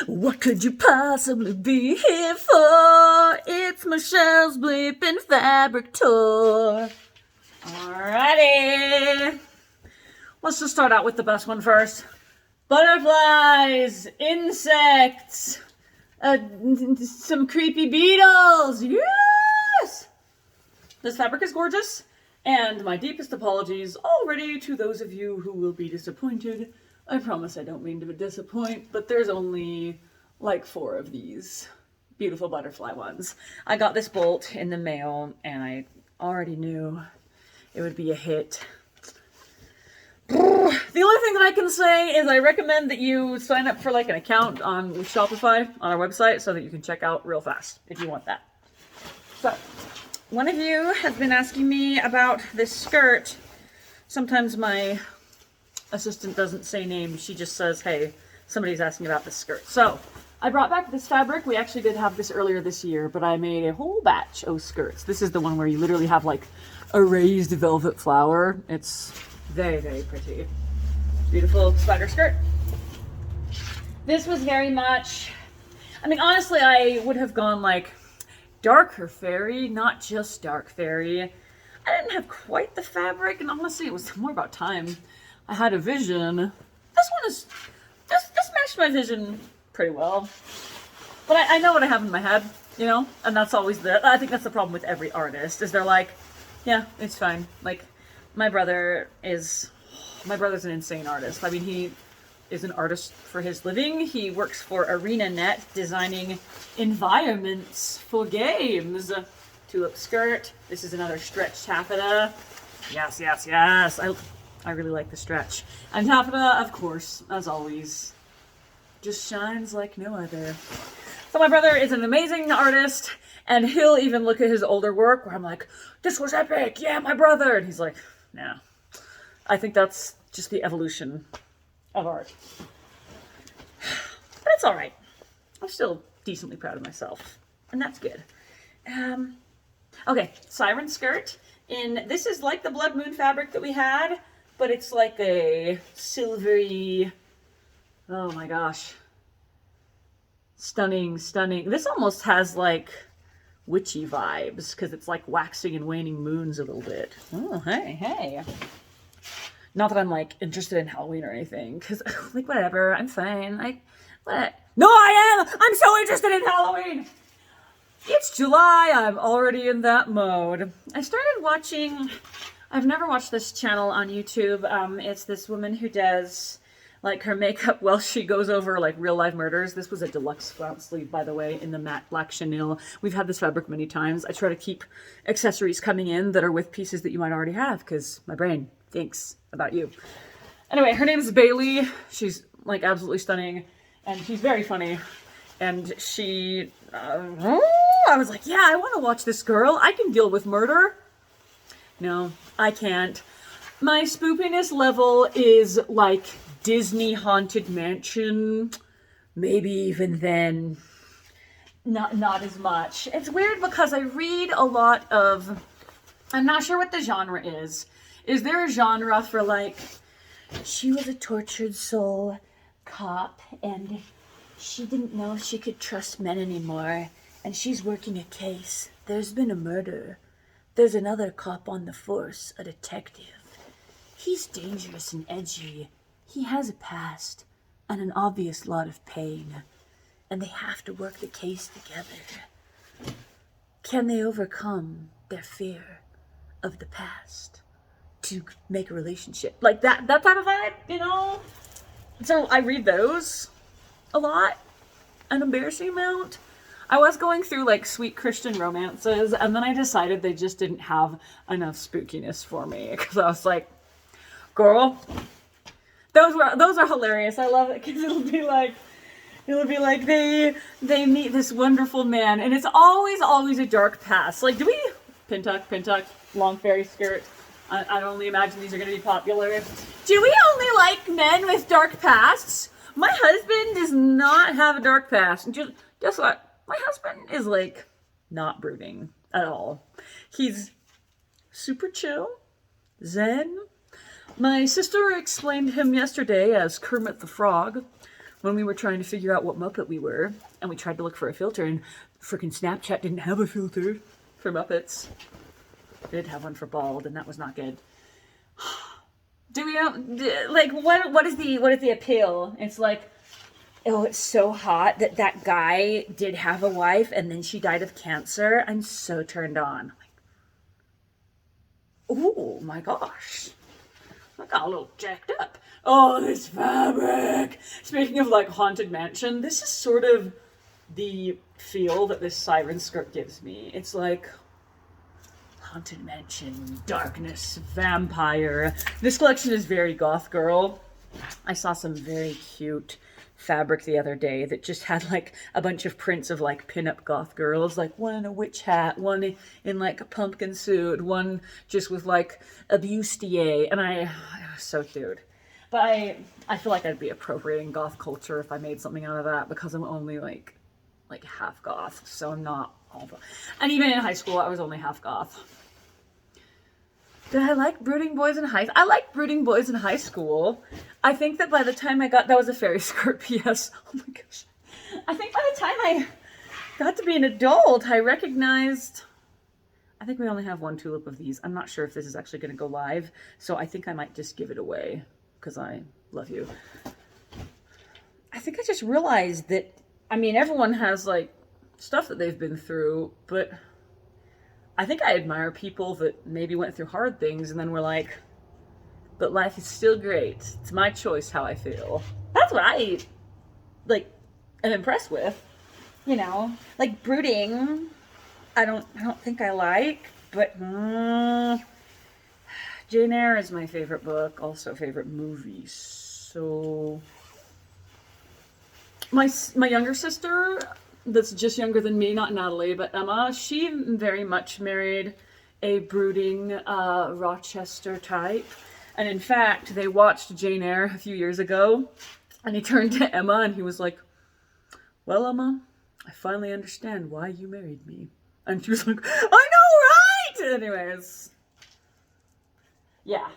What could you possibly be here for? It's Michelle's Bleeping Fabric Tour. Alrighty. Let's just start out with the best one first. Butterflies, insects, some creepy beetles. Yes! This fabric is gorgeous, and my deepest apologies already to those of you who will be disappointed. I promise I don't mean to disappoint, but there's only like 4 of these beautiful butterfly ones. I got this bolt in the mail, and I already knew it would be a hit. The only thing that I can say is I recommend that you sign up for like an account on Shopify on our website so that you can check out real fast if you want that. So, one of you has been asking me about this skirt. Sometimes my assistant doesn't say names, she just says, hey, somebody's asking about this skirt. So, I brought back this fabric. We actually did have this earlier this year, but I made a whole batch of skirts. This is the one where you literally have like a raised velvet flower. It's very, very pretty. Beautiful spider skirt. This was very much, I mean, honestly, I would have gone like darker fairy, not just dark fairy. I didn't have quite the fabric, and honestly, it was more about time. I had a vision. This one is, this matched my vision pretty well. But I know what I have in my head, you know? And that's always I think that's the problem with every artist, is they're like, yeah, it's fine. Like, my brother's an insane artist. I mean, he is an artist for his living. He works for ArenaNet, designing environments for games. Tulip skirt. This is another stretch taffeta. Yes, yes, yes. I really like the stretch. And taffeta, of course, as always, just shines like no other. So my brother is an amazing artist, and he'll even look at his older work where I'm like, this was epic, yeah, my brother. And he's like, nah. I think that's just the evolution of art. But it's all right. I'm still decently proud of myself, and that's good. Okay, Siren skirt. This is like the Blood Moon fabric that we had, but it's like a silvery, oh my gosh. Stunning, stunning. This almost has like witchy vibes because it's like waxing and waning moons a little bit. Oh, hey, hey. Not that I'm like interested in Halloween or anything, because like whatever, I'm fine. No, I am! I'm so interested in Halloween! It's July, I'm already in that mode. I started watching, I've never watched this channel on YouTube. It's this woman who does like her makeup while she goes over like real life murders. This was a deluxe flounce sleeve, by the way, in the matte black chenille. We've had this fabric many times. I try to keep accessories coming in that are with pieces that you might already have, because my brain thinks about you. Anyway, her name is Bailey. She's like absolutely stunning, and she's very funny. And she, I was like, yeah, I want to watch this girl. I can deal with murder. No, I can't. My spoopiness level is like Disney Haunted Mansion. Maybe even then, not as much. It's weird because I read a lot of, I'm not sure what the genre is. Is there a genre for like, she was a tortured soul cop and she didn't know if she could trust men anymore, and she's working a case. There's been a murder. There's another cop on the force, a detective. He's dangerous and edgy. He has a past and an obvious lot of pain, and they have to work the case together. Can they overcome their fear of the past to make a relationship? Like that type of vibe, you know? So I read those a lot, an embarrassing amount. I was going through like sweet Christian romances, and then I decided they just didn't have enough spookiness for me, because I was like, girl, those are hilarious. I love it because it'll be like they meet this wonderful man, and it's always a dark past. Like, do we Pintuck, long fairy skirt? I only imagine these are going to be popular. Do we only like men with dark pasts? My husband does not have a dark past. Just guess what? My husband is like not brooding at all. He's super chill, zen. My sister explained him yesterday as Kermit the Frog, when we were trying to figure out what Muppet we were, and we tried to look for a filter, and freaking Snapchat didn't have a filter for Muppets. It did have one for bald, and that was not good. Do we like what is the appeal? It's like, oh, it's so hot that that guy did have a wife and then she died of cancer. I'm so turned on. Like, oh my gosh, I got a little jacked up. Oh, this fabric. Speaking of like Haunted Mansion, this is sort of the feel that this Siren skirt gives me. It's like Haunted Mansion, darkness, vampire. This collection is very goth girl. I saw some very cute fabric the other day that just had like a bunch of prints of like pinup goth girls, like one in a witch hat, one in like a pumpkin suit, one just with like a bustier, and it was so cute. But I feel like I'd be appropriating goth culture if I made something out of that, because I'm only like half goth, so I'm not all goth. And even in high school, I was only half goth. Did I like Brooding Boys in high school? I liked Brooding Boys in high school. I think that by the time I got, that was a fairy skirt, P.S. Oh my gosh. I think by the time I got to be an adult, I recognized, I think we only have one tulip of these. I'm not sure if this is actually going to go live, so I think I might just give it away, because I love you. I think I just realized that, I mean, everyone has like stuff that they've been through, but I think I admire people that maybe went through hard things and then were like, but life is still great. It's my choice how I feel. That's what I like am impressed with. You know, like Brooding, I don't think I like, but Jane Eyre is my favorite book, also favorite movie. So my younger sister, that's just younger than me, not Natalie, but Emma, she very much married a brooding Rochester type. And in fact, they watched Jane Eyre a few years ago, and he turned to Emma and he was like, well, Emma, I finally understand why you married me. And she was like, I know, right? Anyways, yeah.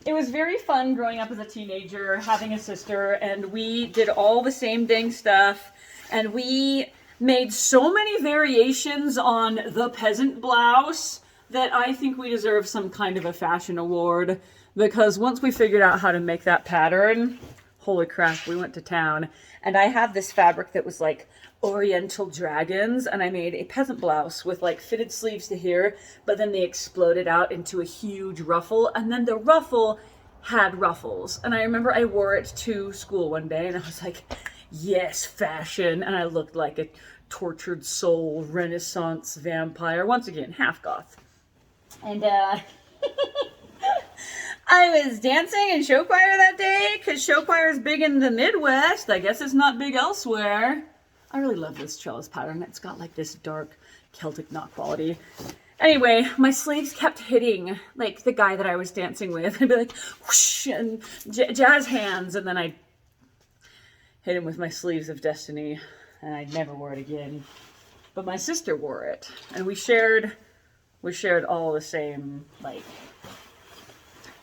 It was very fun growing up as a teenager, having a sister, and we did all the same dang stuff. And we made so many variations on the Peasant blouse that I think we deserve some kind of a fashion award, because once we figured out how to make that pattern, holy crap, we went to town. And I had this fabric that was like Oriental dragons, and I made a Peasant blouse with like fitted sleeves to here, but then they exploded out into a huge ruffle, and then the ruffle had ruffles. And I remember I wore it to school one day and I was like, yes, fashion. And I looked like a tortured soul Renaissance vampire, once again half goth. And I was dancing in show choir that day because show choir is big in the Midwest. I guess it's not big elsewhere. I really love this trellis pattern. It's got like this dark Celtic knot quality. Anyway, my sleeves kept hitting like the guy that I was dancing with. I'd be like whoosh and jazz hands, and then I'd hit him with my sleeves of destiny, and I never wore it again. But my sister wore it, and we shared all the same like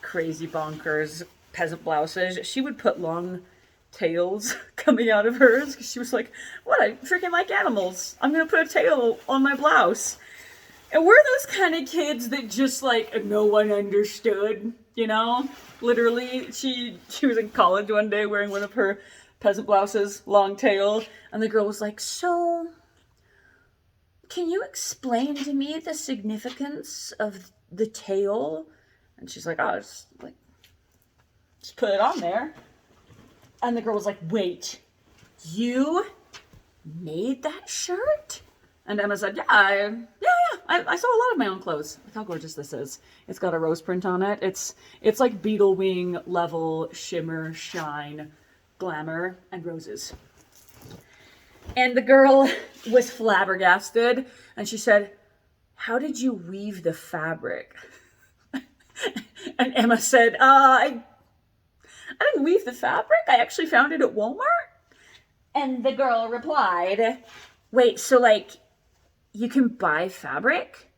crazy bonkers peasant blouses. She would put long tails coming out of hers because she was like, what, I freaking like animals. I'm gonna put a tail on my blouse. And we're those kind of kids that just like no one understood, you know? Literally, she was in college one day wearing one of her peasant blouses, long tail, and the girl was like, so can you explain to me the significance of the tail? And she's like, oh, just put it on there. And the girl was like, wait, you made that shirt? And Emma said, yeah, I saw a lot of my own clothes. Look how gorgeous this is. It's got a rose print on it. It's like beetle wing level shimmer, shine, glamour, and roses. And the girl was flabbergasted, and she said, how did you weave the fabric? And Emma said, I didn't weave the fabric. I actually found it at Walmart. And the girl replied, wait, so like you can buy fabric?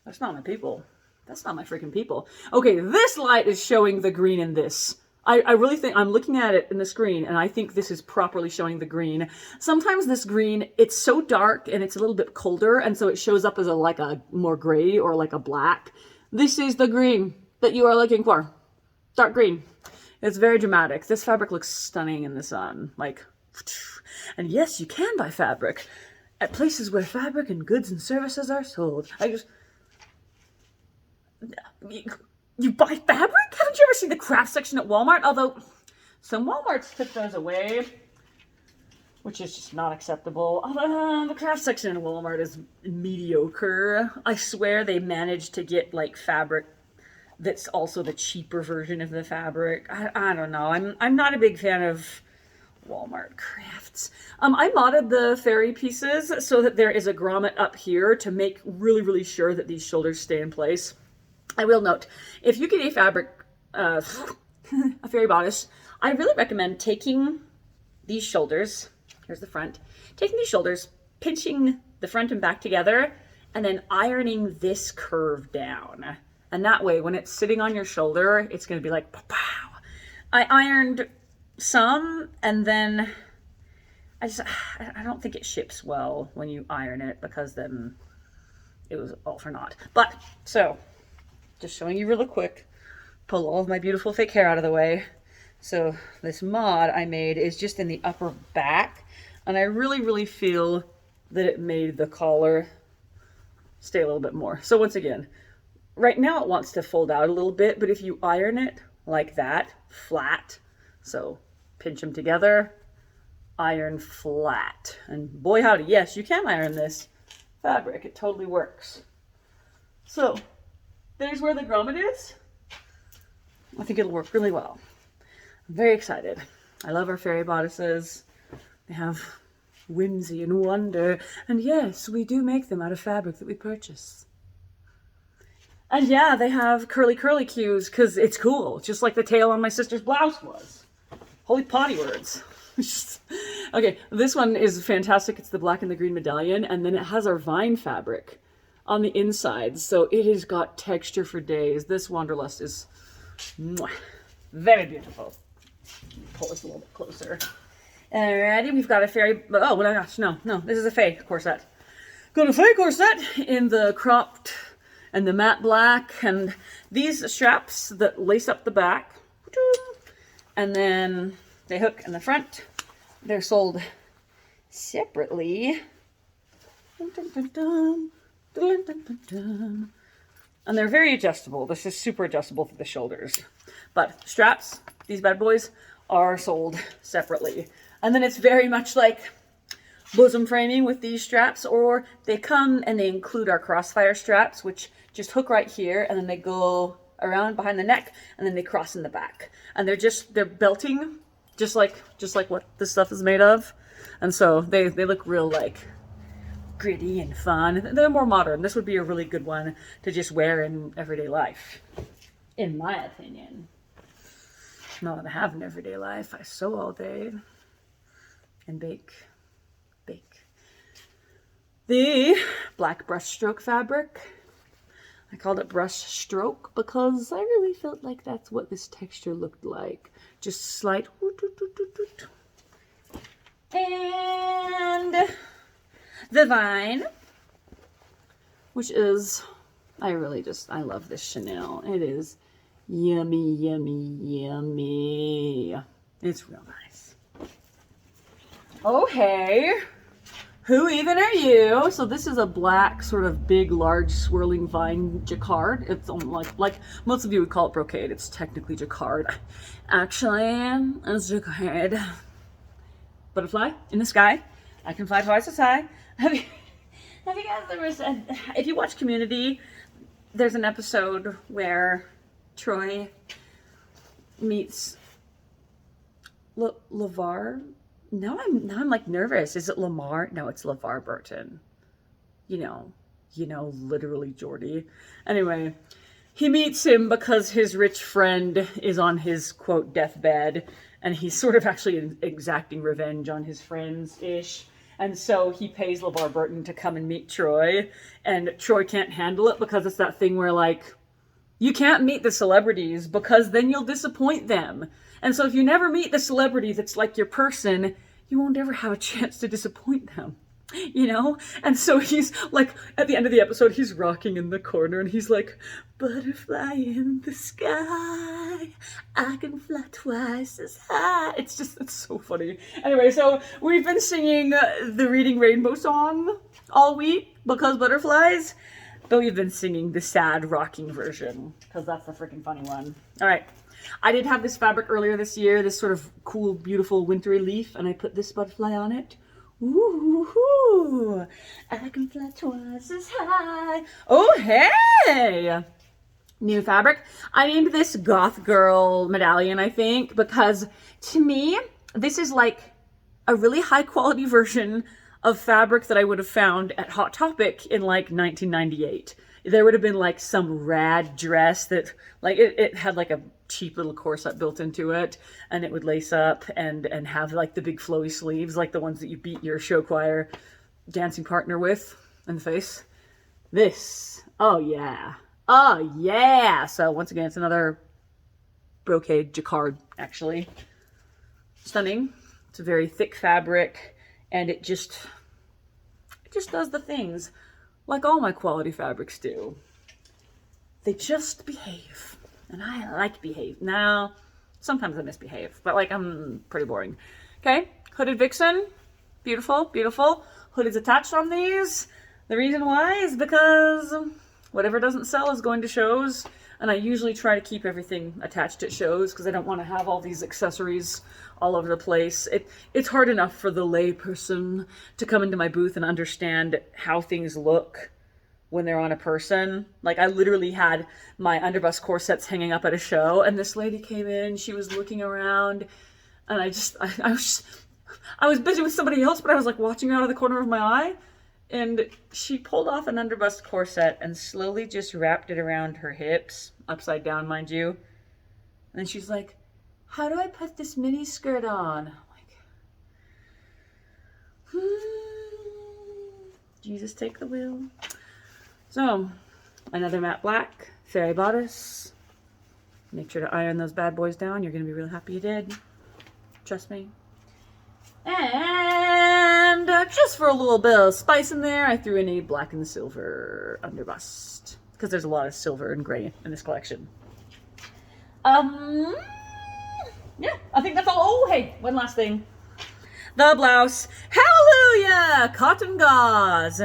That's not my people. That's not my freaking people. Okay, this light is showing the green in this. I really think, I'm looking at it in the screen, and I think this is properly showing the green. Sometimes this green, it's so dark and it's a little bit colder, and so it shows up as like a more gray or like a black. This is the green that you are looking for. Dark green. It's very dramatic. This fabric looks stunning in the sun. Like, and yes, you can buy fabric at places where fabric and goods and services are sold. You buy fabric? Haven't you ever seen the craft section at Walmart? Although some Walmarts took those away, which is just not acceptable. The craft section at Walmart is mediocre. I swear they managed to get like fabric that's also the cheaper version of the fabric. I don't know. I'm not a big fan of Walmart crafts. I modded the fairy pieces so that there is a grommet up here to make really sure that these shoulders stay in place. I will note, if you get a fabric, a fairy bodice, I really recommend taking these shoulders, here's the front, taking these shoulders, pinching the front and back together, and then ironing this curve down. And that way, when it's sitting on your shoulder, it's going to be like, pow. I ironed some, and then I don't think it ships well when you iron it, because then it was all for naught. But, so, just showing you really quick, pull all of my beautiful fake hair out of the way. So this mod I made is just in the upper back, and I really feel that it made the collar stay a little bit more. So once again, right now it wants to fold out a little bit, but if you iron it like that, flat, so pinch them together, iron flat, and boy howdy, yes, you can iron this fabric. It totally works. So there's where the grommet is. I think it'll work really well. I'm very excited. I love our fairy bodices. They have whimsy and wonder. And yes, we do make them out of fabric that we purchase. And yeah, they have curly cues because it's cool. Just like the tail on my sister's blouse was. Holy potty words. Okay, this one is fantastic. It's the black and the green medallion. And then it has our vine fabric on the inside, so it has got texture for days. This wanderlust is very beautiful. Pull this a little bit closer. Alrighty, we've got a fairy, oh my gosh, no, this is a fae corset. Got a fae corset in the cropped and the matte black, and these straps that lace up the back, and then they hook in the front. They're sold separately. And they're very adjustable. This is super adjustable for the shoulders. But straps, these bad boys, are sold separately. And then it's very much like bosom framing with these straps, or they come and they include our crossfire straps, which just hook right here, and then they go around behind the neck, and then they cross in the back. And they're belting, just like what this stuff is made of. And so they look real like gritty and fun. They're more modern. This would be a really good one to just wear in everyday life, in my opinion. Not that I have an everyday life. I sew all day and bake. The black brushstroke fabric. I called it brush stroke because I really felt like that's what this texture looked like. Just slight. And the vine, which is, I love this Chanel. It is yummy. It's real nice. Oh, hey, who even are you? So this is a black, sort of big, large, swirling vine jacquard. It's like most of you would call it brocade. It's technically jacquard. Actually, it's jacquard. Butterfly in the sky. I can fly twice as high. Have you guys ever said, if you watch Community, there's an episode where Troy meets LeVar. Now I'm like nervous. Is it Lamar? No, it's LeVar Burton. You know, literally Geordie. Anyway, he meets him because his rich friend is on his, quote, deathbed, and he's sort of actually exacting revenge on his friends-ish. And so he pays LeVar Burton to come and meet Troy, and Troy can't handle it because it's that thing where, like, You can't meet the celebrities because then you'll disappoint them. And so if you never meet the celebrity that's like your person, you won't ever have a chance to disappoint them. You know? And so he's like, at the end of the episode, he's rocking in the corner and he's like, butterfly in the sky, I can fly twice as high. It's so funny. Anyway, so we've been singing the Reading Rainbow song all week because butterflies, but we've been singing the sad rocking version because that's the freaking funny one. All right. I did have this fabric earlier this year, this sort of cool, beautiful wintry leaf, and I put this butterfly on it. Ooh, I can fly twice as high. Oh, hey! New fabric. I named this Goth Girl Medallion, I think, because to me, this is like a really high quality version of fabric that I would have found at Hot Topic in like 1998. There would have been like some rad dress that like it had like a cheap little corset built into it, and it would lace up and have like the big flowy sleeves like the ones that you beat your show choir dancing partner with in the face. This, oh yeah, so once again, it's another brocade jacquard, actually. Stunning. It's a very thick fabric, and it just does the things like all my quality fabrics do. They just behave. And I like behave. Now, sometimes I misbehave, but like I'm pretty boring. Okay, hooded vixen. Beautiful, beautiful. Hood is attached on these. The reason why is because whatever doesn't sell is going to shows. And I usually try to keep everything attached at shows because I don't want to have all these accessories all over the place. It's hard enough for the lay person to come into my booth and understand how things look when they're on a person. Like I literally had my underbust corsets hanging up at a show, and this lady came in, she was looking around, and I was busy with somebody else, but I was like watching her out of the corner of my eye, and she pulled off an underbust corset and slowly just wrapped it around her hips, upside down, mind you. And she's like, how do I put this mini skirt on? I'm like, Jesus, take the wheel. So, another matte black, fairy bodice. Make sure to iron those bad boys down. You're going to be real happy you did. Trust me. And just for a little bit of spice in there, I threw in a black and silver underbust. Because there's a lot of silver and gray in this collection. Yeah, I think that's all. Oh, hey, one last thing. The blouse. Hallelujah! Cotton gauze.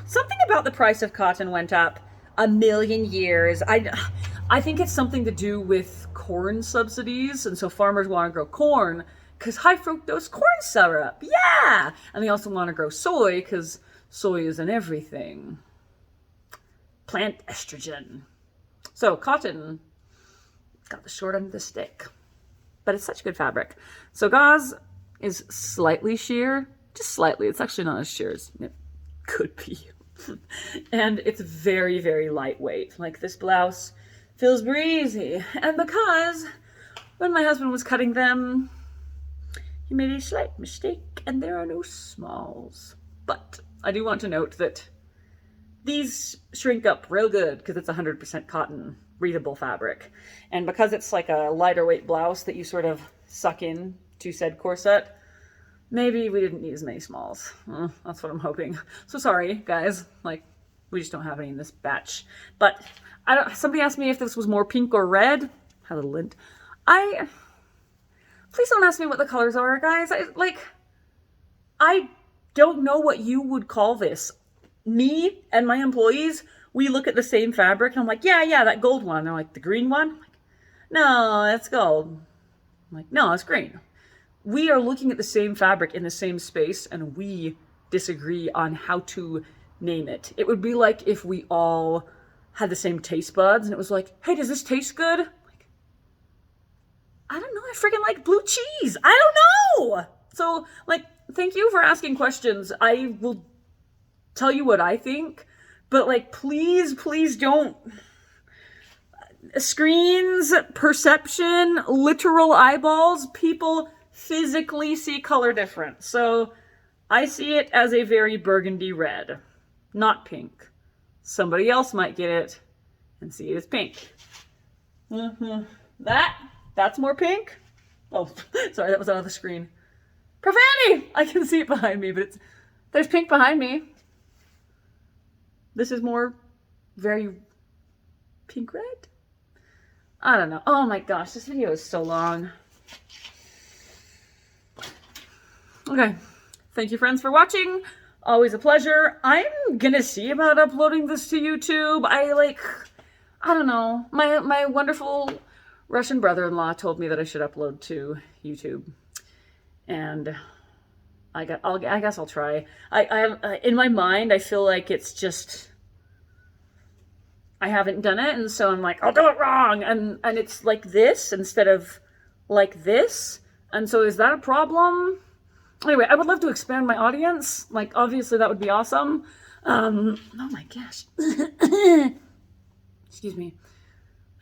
Something about the price of cotton went up a million years. I think it's something to do with corn subsidies, and so farmers want to grow corn because high fructose corn syrup, yeah! And they also want to grow soy because soy is in everything. Plant estrogen. So cotton got the short end of the stick, but it's such good fabric. So gauze is slightly sheer, just slightly. It's actually not as sheer as it could be. And it's very, very lightweight. Like this blouse feels breezy. And because when my husband was cutting them, he made a slight mistake and there are no smalls. But I do want to note that these shrink up real good because it's 100% cotton, breathable fabric. And because it's like a lighter weight blouse that you sort of suck in to said corset, maybe we didn't need as many smalls. That's what I'm hoping. So sorry, guys. Like, we just don't have any in this batch. But somebody asked me if this was more pink or red. Had a little lint. Please don't ask me what the colors are, guys. I don't know what you would call this. Me and my employees, we look at the same fabric and I'm like, yeah, that gold one. They're like, the green one? I'm like, no, that's gold. I'm like, no, it's green. We are looking at the same fabric in the same space and we disagree on how to name it. It would be like if we all had the same taste buds and it was like, hey, does this taste good? Like, I don't know. I freaking like blue cheese. I don't know. So, like, thank you for asking questions. I will tell you what I think, but like, please don't. Screens, perception, literal eyeballs, people physically see color difference. So I see it as a very burgundy red, not pink. Somebody else might get it and see it is pink. That's more pink. Oh, sorry, that was on the screen. Profanity! I can see it behind me, but there's pink behind me. This is more very pink red. I don't know. Oh my gosh, this video is so long. Okay, thank you friends for watching. Always a pleasure. I'm gonna see about uploading this to YouTube. I don't know. My wonderful Russian brother-in-law told me that I should upload to YouTube, and I guess I'll try. In my mind, I feel like it's just I haven't done it, and so I'm like, I'll do it wrong, and it's like this instead of like this, and so is that a problem? Anyway, I would love to expand my audience. Like, obviously, that would be awesome. Oh my gosh. Excuse me.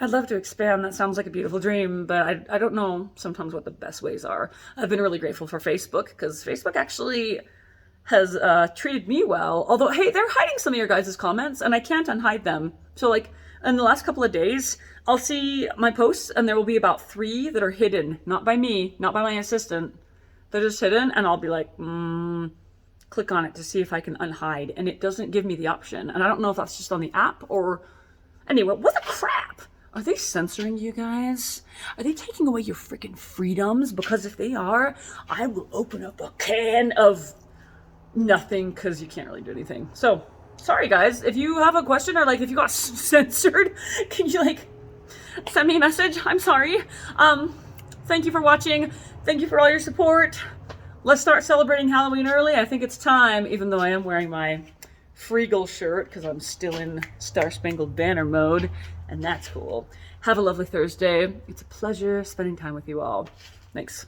I'd love to expand. That sounds like a beautiful dream, but I don't know sometimes what the best ways are. I've been really grateful for Facebook, because Facebook actually has treated me well. Although, hey, they're hiding some of your guys' comments, and I can't unhide them. So, like, in the last couple of days, I'll see my posts, and there will be about 3 that are hidden. Not by me, not by my assistant. They're just hidden, and I'll be like, click on it to see if I can unhide, and it doesn't give me the option. And I don't know if that's just on the app or... Anyway, what the crap? Are they censoring you guys? Are they taking away your freaking freedoms? Because if they are, I will open up a can of nothing, because you can't really do anything. So, sorry guys, if you have a question or like if you got censored, can you like send me a message? I'm sorry. Thank you for watching. Thank you for all your support. Let's start celebrating Halloween early. I think it's time, even though I am wearing my Freegal shirt because I'm still in Star Spangled Banner mode, and that's cool. Have a lovely Thursday. It's a pleasure spending time with you all. Thanks.